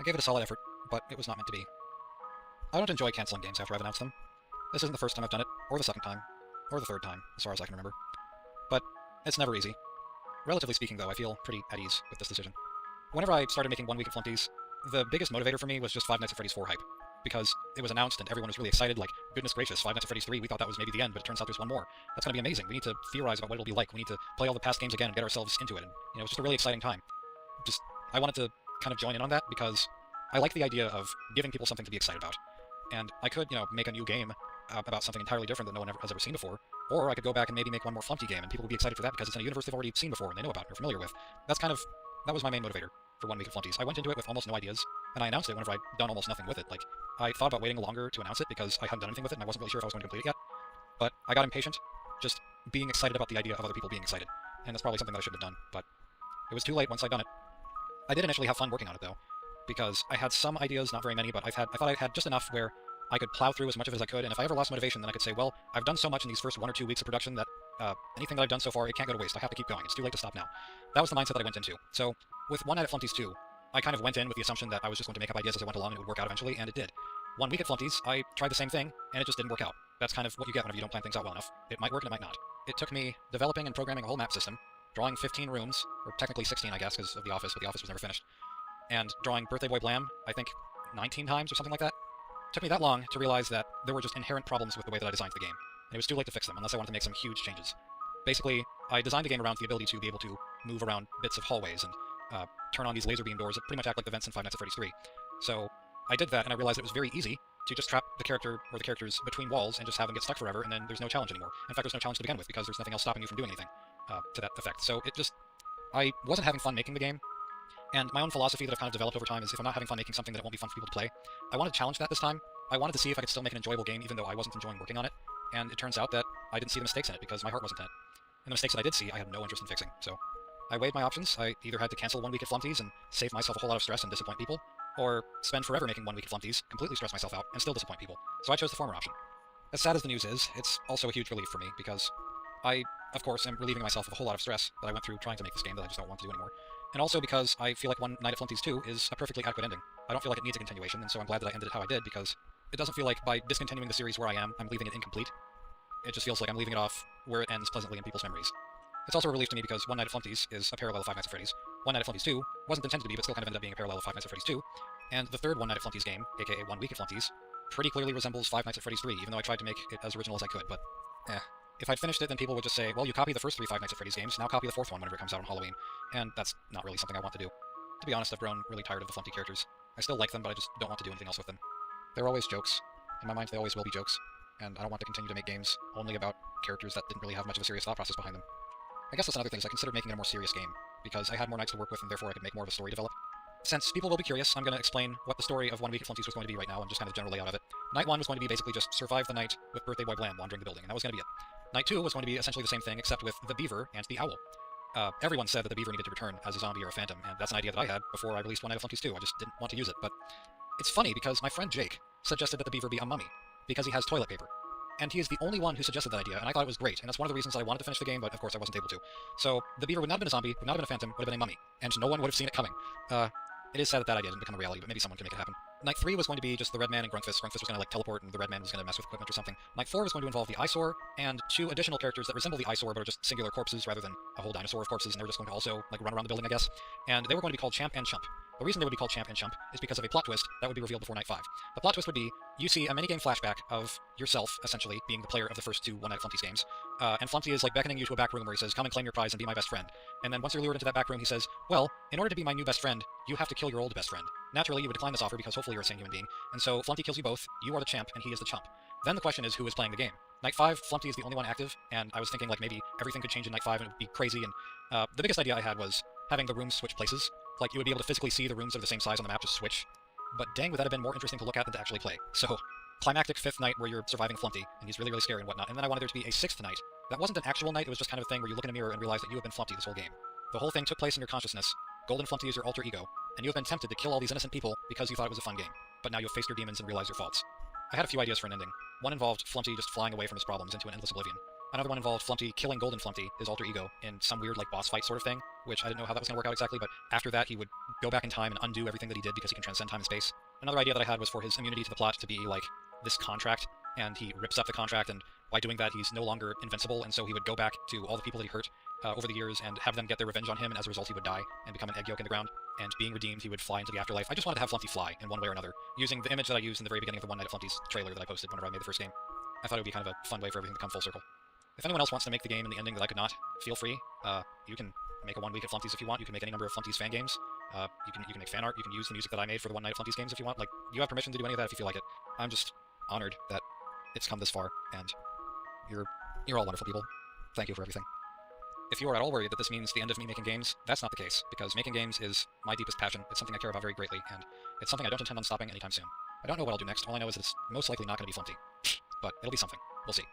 gave it a solid effort, but it was not meant to be. I don't enjoy canceling games after I've announced them. This isn't the first time I've done it, or the second time, or the third time, as far as I can remember. But it's never easy. Relatively speaking, though, I feel pretty at ease with this decision. Whenever I started making 1 week at Flumpty's, the biggest motivator for me was just Five Nights at Freddy's 4 hype. Because it was announced and everyone was really excited, like, goodness gracious, Five Nights at Freddy's 3, we thought that was maybe the end, but it turns out there's one more. That's gonna be amazing. We need to theorize about what it'll be like. We need to play all the past games again and get ourselves into it. And, it's just a really exciting time. I wanted to kind of join in on that because I like the idea of giving people something to be excited about. And I could, make a new game about something entirely different that no one has ever seen before, or I could go back and maybe make one more Flumpty game, and people would be excited for that because it's in a universe they've already seen before and they know about and are familiar with. That was my main motivator for 1 week at Flumpty's. I went into it with almost no ideas, and I announced it whenever I'd done almost nothing with it. Like, I thought about waiting longer to announce it because I hadn't done anything with it, and I wasn't really sure if I was going to complete it yet. But I got impatient, just being excited about the idea of other people being excited. And that's probably something that I shouldn't have done, but it was too late once I'd done it. I did initially have fun working on it, though, because I had some ideas, not very many, but I thought I had just enough where I could plow through as much of it as I could, and if I ever lost motivation, then I could say, well, I've done so much in these first 1 or 2 weeks of production that anything that I've done so far, it can't go to waste. I have to keep going. It's too late to stop now. That was the mindset that I went into. So, with One Night at Flumpty's 2, I kind of went in with the assumption that I was just going to make up ideas as I went along and it would work out eventually, and it did. 1 week at Flumpty's, I tried the same thing, and it just didn't work out. That's kind of what you get whenever you don't plan things out well enough. It might work and it might not. It took me developing and programming a whole map system, drawing 15 rooms, or technically 16, I guess, because of the office, but the office was never finished, and drawing Birthday Boy Blam, I think, 19 times or something like that. It took me that long to realize that there were just inherent problems with the way that I designed the game, and it was too late to fix them unless I wanted to make some huge changes. Basically, I designed the game around the ability to be able to move around bits of hallways and turn on these laser beam doors that pretty much act like the vents in Five Nights at Freddy's 3. So I did that, and I realized it was very easy to just trap the character or the characters between walls and just have them get stuck forever, and then there's no challenge anymore. In fact, there's no challenge to begin with because there's nothing else stopping you from doing anything to that effect. So I wasn't having fun making the game, and my own philosophy that I've kind of developed over time is if I'm not having fun making something, that it won't be fun for people to play. I wanted to challenge that this time. I wanted to see if I could still make an enjoyable game even though I wasn't enjoying working on it, and it turns out that I didn't see the mistakes in it because my heart wasn't in it. And the mistakes that I did see, I had no interest in fixing. So I weighed my options. I either had to cancel 1 week at Flumpty's and save myself a whole lot of stress and disappoint people, or spend forever making 1 week at Flumpty's, completely stress myself out, and still disappoint people. So I chose the former option. As sad as the news is, it's also a huge relief for me because I, of course, am relieving myself of a whole lot of stress that I went through trying to make this game that I just don't want to do anymore. And also because I feel like One Night at Flumpty's 2 is a perfectly adequate ending. I don't feel like it needs a continuation, and so I'm glad that I ended it how I did because it doesn't feel like by discontinuing the series where I am, I'm leaving it incomplete. It just feels like I'm leaving it off where it ends pleasantly in people's memories. It's also a relief to me because One Night at Flumpty's is a parallel of Five Nights at Freddy's. One Night at Flumpty's 2 wasn't intended to be, but still kind of ended up being a parallel of Five Nights at Freddy's 2. And the third One Night at Flumpty's game, aka 1 week at Flumpty's, pretty clearly resembles Five Nights at Freddy's 3, even though I tried to make it as original as I could, but If I'd finished it, then people would just say, well, you copy the first 3 Five Nights at Freddy's games, now copy the 4th one whenever it comes out on Halloween. And that's not really something I want to do. To be honest, I've grown really tired of the Flumpty characters. I still like them, but I just don't want to do anything else with them. They're always jokes. In my mind, they always will be jokes. And I don't want to continue to make games only about characters that didn't really have much of a serious thought process behind them. I guess that's another thing, is I considered making it a more serious game, because I had more nights to work with and therefore I could make more of a story develop. Since people will be curious, I'm going to explain what the story of 1 week at Flumpty's was going to be right now and just kind of general layout of it. Night 1 was going to be basically just survive the night with Birthday Boy Blam wandering the building, and that was going to be it. Night 2 was going to be essentially the same thing, except with the beaver and the owl. Everyone said that the beaver needed to return as a zombie or a phantom, and that's an idea that I had before I released One Night at Flumpty's 2. I just didn't want to use it, but it's funny because my friend Jake suggested that the beaver be a mummy, because he has toilet paper. And he is the only one who suggested that idea, and I thought it was great, and that's one of the reasons that I wanted to finish the game, but of course I wasn't able to. So, the beaver would not have been a zombie, would not have been a phantom, would have been a mummy, and no one would have seen it coming. It is sad that that idea didn't become a reality, but maybe someone can make it happen. Night 3 was going to be just the Red Man and Grunkfist. Grunkfist was going to, like, teleport, and the Red Man was going to mess with equipment or something. Night 4 was going to involve the Eyesore, and 2 additional characters that resemble the Eyesore, but are just singular corpses rather than a whole dinosaur of corpses, and they were just going to also, like, run around the building, I guess. And they were going to be called Champ and Chump. The reason they would be called Champ and Chump is because of a plot twist that would be revealed before Night 5. The plot twist would be, you see a minigame flashback of yourself, essentially, being the player of the first 2 One Night at Flumpty's games, and Flumpty is, like, beckoning you to a back room where he says, come and claim your prize and be my best friend. And then once you're lured into that back room, he says, well, in order to be my new best friend, you have to kill your old best friend. Naturally, you would decline this offer because hopefully you're a sane human being, and so Flumpty kills you both, you are the champ, and he is the chump. Then the question is who is playing the game. Night 5, Flumpty is the only one active, and I was thinking, like, maybe everything could change in Night 5 and it would be crazy, and the biggest idea I had was having the rooms switch places. Like, you would be able to physically see the rooms that are the same size on the map just switch. But dang, would that have been more interesting to look at than to actually play. So, climactic 5th night where you're surviving Flumpty, and he's really, really scary and whatnot, and then I wanted there to be a 6th night. That wasn't an actual night, it was just kind of a thing where you look in a mirror and realize that you have been Flumpty this whole game. The whole thing took place in your consciousness. Golden Flumpty is your alter ego, and you have been tempted to kill all these innocent people because you thought it was a fun game. But now you have faced your demons and realized your faults. I had a few ideas for an ending. One involved Flumpty just flying away from his problems into an endless oblivion. Another one involved Flumpty killing Golden Flumpty, his alter ego, in some weird, like, boss fight sort of thing, which I didn't know how that was going to work out exactly, but after that he would go back in time and undo everything that he did because he can transcend time and space. Another idea that I had was for his immunity to the plot to be like this contract, and he rips up the contract, and by doing that he's no longer invincible, and so he would go back to all the people that he hurt over the years and have them get their revenge on him, and as a result he would die and become an egg yolk in the ground, and being redeemed he would fly into the afterlife. I just wanted to have Flumpty fly in one way or another, using the image that I used in the very beginning of the One Night at Flumpty's trailer that I posted whenever I made the first game. I thought it would be kind of a fun way for everything to come full circle. If anyone else wants to make the game in the ending that I could not, feel free. You can make a 1 week at Flumpty's if you want. You can make any number of Flumpty's fan games. You can make fan art. You can use the music that I made for the One Night at Flumpty's games if you want. Like, you have permission to do any of that if you feel like it. I'm just honored that it's come this far, and you're all wonderful people. Thank you for everything. If you are at all worried that this means the end of me making games, that's not the case, because making games is my deepest passion. It's something I care about very greatly, and it's something I don't intend on stopping anytime soon. I don't know what I'll do next. All I know is that it's most likely not going to be Flumpty. But it'll be something. We'll see.